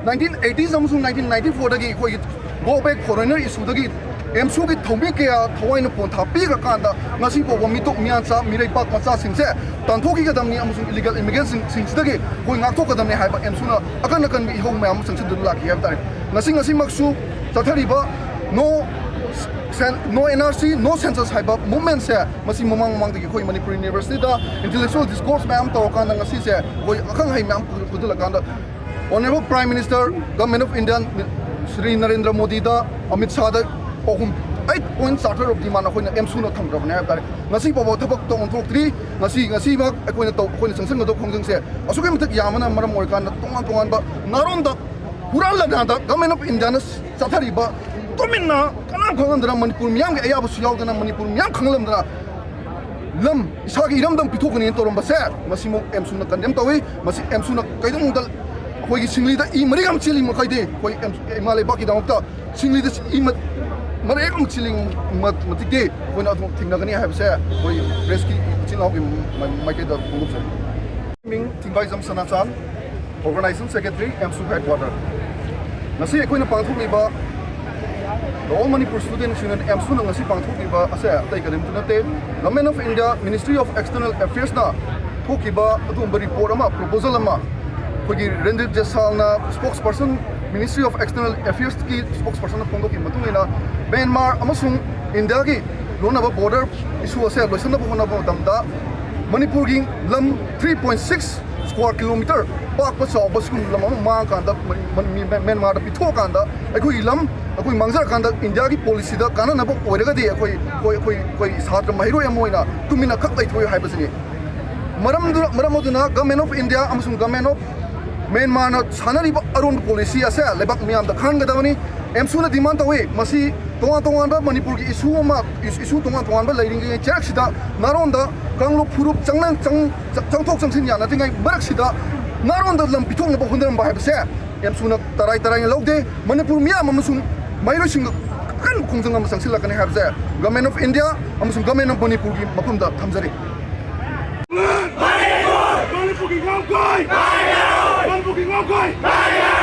1980s अमसुंग 1994 दगी कोई go back foreigner issue दगी AMSU की थोमी के थवाइन पोंथा पीग कांदा ngasi po wamito miansa mirai pak macha singse tanthoki ga damni amusung illegal immigrants singsidagi koi ngakthok ga damni haiba AMSU na akan akan bi ho mayam sangse dula ki habtare ngasi maksu chathari ba no NRC no census haiba movement se masi momang dagi koi Manipur University da intellectual discourse mayam taw kan ngasi se koi akan hai mayam pudula kan Honorable Prime Minister Government of India Shri Narendra Modi da Amit Shah da 8 points charter of demand akoina AMSU na thamgrabne habtare ngasi pawo thabak to onthokri ngasi mak akoina to akoina sangsang do khongjang se asuke matak yamana maram orkan tongan ba naron da pural la da Government of India na chathari ba tominna kanam khongandra Manipur miyam ge ayab su yaudana Manipur miyam khanglamdra lam isagi iramdam pithokani toromba se masi mo AMSU na condemn tawi masi AMSU na kaidum dal koi singli da I marigam chili mo kaide koi imale baki da okta singli da I mare ekam chilling matike koi na thingna gani have se koi press ki chilao ki maike da bungup se ming thingbai jam sanachan organization secretary AMSU headquarter nasi koi na pangthok ni ba all Manipur students union AMSU na ngasi pangthok ni ba ase tai kadem tunate Government of India Ministry of External Affairs na thokiba adum report ama proposal ama koi Rendit Jasal na spokesperson Ministry of External Affairs ki spokesperson na pongdo ki matungina Myanmar amasung India ki lonaba border issue ase loisana bhona ba damda Manipur gi lam 3.6 square kilometer pak pa chaw baskum lam ma kan da Myanmar da pitho kan da akoi lam akoi mangjar kan da India ki policy da kana na bo oiraga di akoi satra mahiro yamoina tumina khak lai thoi haibasini maram oduna Government of India amasung Government of Myanmar na sanari ba aron policy ase lebak miam da khang gadawani AMSU na demand tawe masi tongan ba Manipur ki issue tongan ba lairing ge chak sida naron da kanglo phurup changthok changsin ya na tingai barak sida naron da lam pithong na ba hundam ba habse AMSU na tarai logde Manipur miam amasung mairo sing kan khongjang am sangsil lakani habse Government of India amasung Government of Manipur ki mafam da thamjari Manipur ki ngoi Manipur ki ngoi Manipur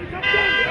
ki